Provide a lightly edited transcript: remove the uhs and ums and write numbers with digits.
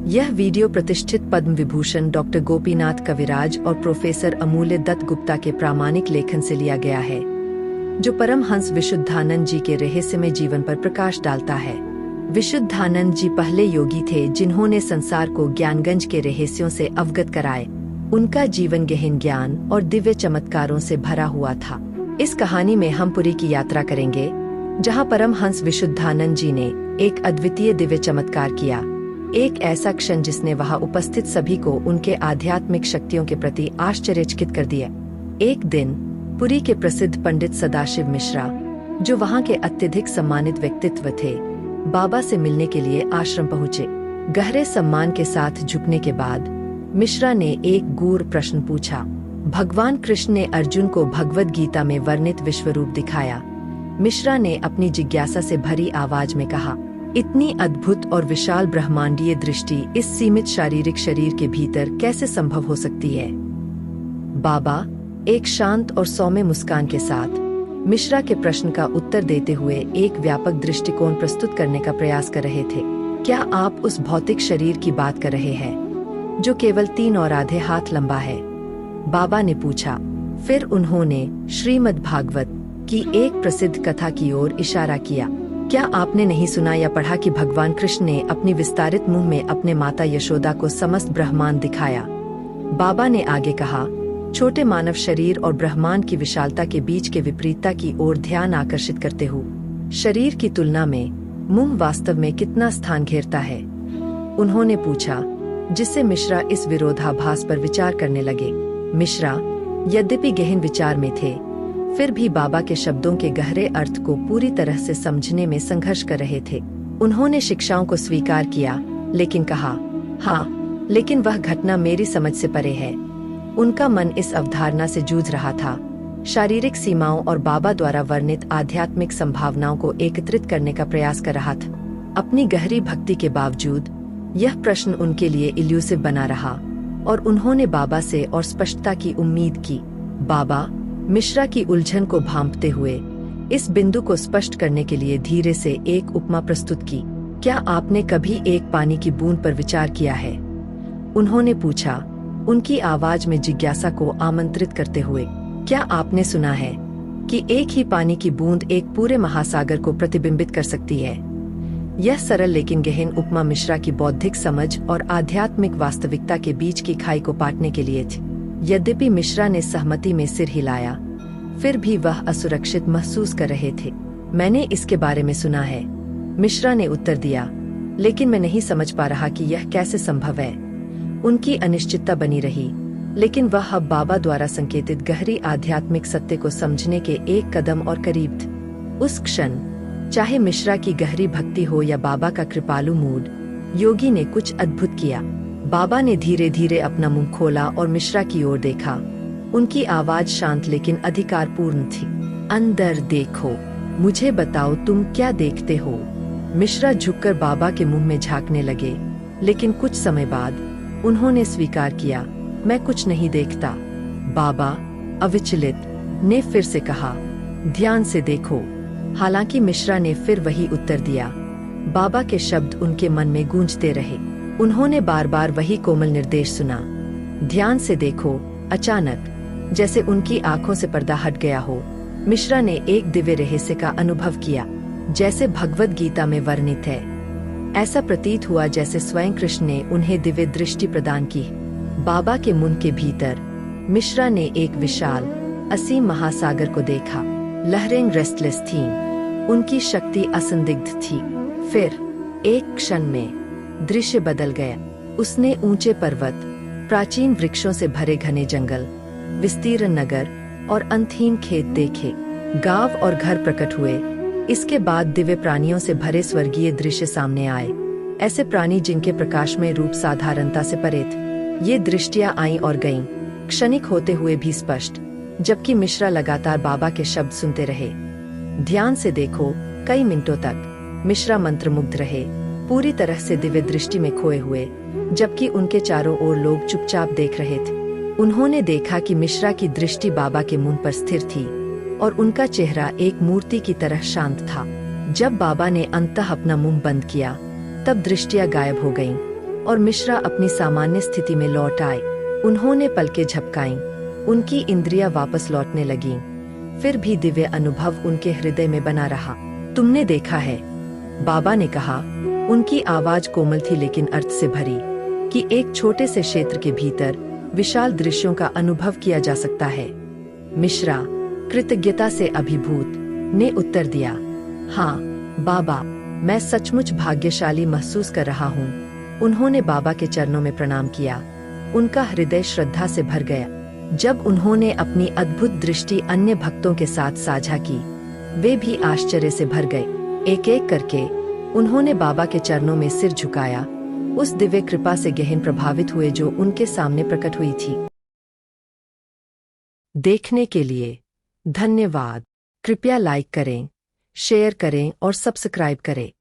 यह वीडियो प्रतिष्ठित पद्म विभूषण डॉक्टर गोपीनाथ कविराज और प्रोफेसर अमूल्य दत्त गुप्ता के प्रामाणिक लेखन से लिया गया है, जो परमहंस विशुद्धानंद जी के रहस्यमय जीवन पर प्रकाश डालता है। विशुद्धानंद जी पहले योगी थे जिन्होंने संसार को ज्ञानगंज के रहस्यों से अवगत कराए। उनका जीवन गहन ज्ञान और दिव्य चमत्कारों से भरा हुआ था। इस कहानी में हम पुरी की यात्रा करेंगे, जहां परमहंस विशुद्धानंद जी ने एक अद्वितीय दिव्य चमत्कार किया, एक ऐसा क्षण जिसने वहां उपस्थित सभी को उनके आध्यात्मिक शक्तियों के प्रति आश्चर्यचकित कर दिया। एक दिन पुरी के प्रसिद्ध पंडित सदाशिव मिश्रा, जो वहां के अत्यधिक सम्मानित व्यक्तित्व थे, बाबा से मिलने के लिए आश्रम पहुंचे। गहरे सम्मान के साथ झुकने के बाद मिश्रा ने एक गूढ़ प्रश्न पूछा। भगवान कृष्ण ने अर्जुन को भगवद गीता में वर्णित विश्वरूप दिखाया। मिश्रा ने अपनी जिज्ञासा से भरी आवाज में कहा, इतनी अद्भुत और विशाल ब्रह्मांडीय दृष्टि इस सीमित शारीरिक शरीर के भीतर कैसे संभव हो सकती है? बाबा एक शांत और सौम्य मुस्कान के साथ मिश्रा के प्रश्न का उत्तर देते हुए एक व्यापक दृष्टिकोण प्रस्तुत करने का प्रयास कर रहे थे। क्या आप उस भौतिक शरीर की बात कर रहे हैं जो केवल 3 और आधे हाथ लंबा है? बाबा ने पूछा। फिर उन्होंने श्रीमद् भागवत की एक प्रसिद्ध कथा की ओर इशारा किया। क्या आपने नहीं सुना या पढ़ा कि भगवान कृष्ण ने अपनी विस्तारित मुंह में अपने माता यशोदा को समस्त ब्रह्मांड दिखाया? बाबा ने आगे कहा, छोटे मानव शरीर और ब्रह्मांड की विशालता के बीच के विपरीतता की ओर ध्यान आकर्षित करते हुए शरीर की तुलना में मुंह वास्तव में कितना स्थान घेरता है? उन्होंने पूछा, जिससे मिश्रा इस विरोधाभास पर विचार करने लगे। मिश्रा यद्यपि गहन विचार में थे, फिर भी बाबा के शब्दों के गहरे अर्थ को पूरी तरह से समझने में संघर्ष कर रहे थे। उन्होंने शिक्षाओं को स्वीकार किया, लेकिन कहा, हाँ, लेकिन वह घटना मेरी समझ से परे है। उनका मन इस अवधारणा से जूझ रहा था, शारीरिक सीमाओं और बाबा द्वारा वर्णित आध्यात्मिक संभावनाओं को एकत्रित करने का प्रयास कर रहा था। अपनी गहरी भक्ति के बावजूद यह प्रश्न उनके लिए इल्यूसिव बना रहा और उन्होंने बाबा से और स्पष्टता की उम्मीद की। बाबा मिश्रा की उलझन को भांपते हुए इस बिंदु को स्पष्ट करने के लिए धीरे से एक उपमा प्रस्तुत की। क्या आपने कभी एक पानी की बूंद पर विचार किया है? उन्होंने पूछा, उनकी आवाज में जिज्ञासा को आमंत्रित करते हुए। क्या आपने सुना है कि एक ही पानी की बूंद एक पूरे महासागर को प्रतिबिंबित कर सकती है? यह सरल लेकिन गहन उपमा मिश्रा की बौद्धिक समझ और आध्यात्मिक वास्तविकता के बीच की खाई को पाटने के लिए थी। यद्यपि मिश्रा ने सहमति में सिर हिलाया, फिर भी वह असुरक्षित महसूस कर रहे थे। मैंने इसके बारे में सुना है, मिश्रा ने उत्तर दिया, लेकिन मैं नहीं समझ पा रहा कि यह कैसे संभव है। उनकी अनिश्चितता बनी रही, लेकिन वह अब बाबा द्वारा संकेतित गहरी आध्यात्मिक सत्य को समझने के एक कदम और करीब थे। उस क्षण, चाहे मिश्रा की गहरी भक्ति हो या बाबा का कृपालु मूड, योगी ने कुछ अद्भुत किया। बाबा ने धीरे धीरे अपना मुंह खोला और मिश्रा की ओर देखा। उनकी आवाज शांत लेकिन अधिकारपूर्ण थी। अंदर देखो, मुझे बताओ तुम क्या देखते हो? मिश्रा झुककर बाबा के मुंह में झांकने लगे, लेकिन कुछ समय बाद उन्होंने स्वीकार किया, मैं कुछ नहीं देखता। बाबा अविचलित ने फिर से कहा, ध्यान से देखो। हालांकि मिश्रा ने फिर वही उत्तर दिया। बाबा के शब्द उनके मन में गूंजते रहे। उन्होंने बार बार वही कोमल निर्देश सुना, ध्यान से देखो। अचानक, जैसे उनकी आंखों से पर्दा हट गया हो, मिश्रा ने एक दिव्य रहस्य का अनुभव किया, जैसे भगवद गीता में वर्णित है। ऐसा प्रतीत हुआ जैसे स्वयं कृष्ण ने उन्हें दिव्य दृष्टि प्रदान की। बाबा के मुंह के भीतर मिश्रा ने एक विशाल असीम महासागर को देखा। लहरें रेस्टलेस थीं, उनकी शक्ति असंदिग्ध थी। फिर एक क्षण में दृश्य बदल गया। उसने ऊंचे पर्वत, प्राचीन वृक्षों से भरे घने जंगल, विस्तीर्ण नगर और अंतहीन खेत देखे। गांव और घर प्रकट हुए। इसके बाद दिव्य प्राणियों से भरे स्वर्गीय दृश्य सामने आए, ऐसे प्राणी जिनके प्रकाशमय रूप साधारणता से परे थे। ये दृष्टियां आईं और गईं, क्षणिक होते हुए भी स्पष्ट, जबकि मिश्रा लगातार बाबा के शब्द सुनते रहे। ध्यान से देखो। कई मिनटों तक मिश्रा मंत्रमुग्ध रहे, पूरी तरह से दिव्य दृष्टि में खोए हुए, जबकि उनके चारों ओर लोग चुपचाप देख रहे थे। उन्होंने देखा कि मिश्रा की दृष्टि बाबा के मुंह पर स्थिर थी और उनका चेहरा एक मूर्ति की तरह शांत था। जब बाबा ने अंततः अपना मुंह बंद किया, तब दृष्टियां गायब हो गईं। और मिश्रा अपनी सामान्य स्थिति में लौट आए। उन्होंने पलकें झपकाईं, उनकी इंद्रियां वापस लौटने लगीं। फिर भी दिव्य अनुभव उनके हृदय में बना रहा। तुमने देखा है, बाबा ने कहा। उनकी आवाज कोमल थी लेकिन अर्थ से भरी, कि एक छोटे से क्षेत्र के भीतर विशाल दृश्यों का अनुभव किया जा सकता है। मिश्रा कृतज्ञता से अभिभूत ने उत्तर दिया, हाँ बाबा, मैं सचमुच भाग्यशाली महसूस कर रहा हूँ। उन्होंने बाबा के चरणों में प्रणाम किया। उनका हृदय श्रद्धा से भर गया। जब उन्होंने अपनी अद्भुत दृष्टि अन्य भक्तों के साथ साझा की, वे भी आश्चर्य से भर गए। एक एक करके उन्होंने बाबा के चरणों में सिर झुकाया, उस दिव्य कृपा से गहन प्रभावित हुए जो उनके सामने प्रकट हुई थी। देखने के लिए धन्यवाद। कृपया लाइक करें, शेयर करें और सब्सक्राइब करें।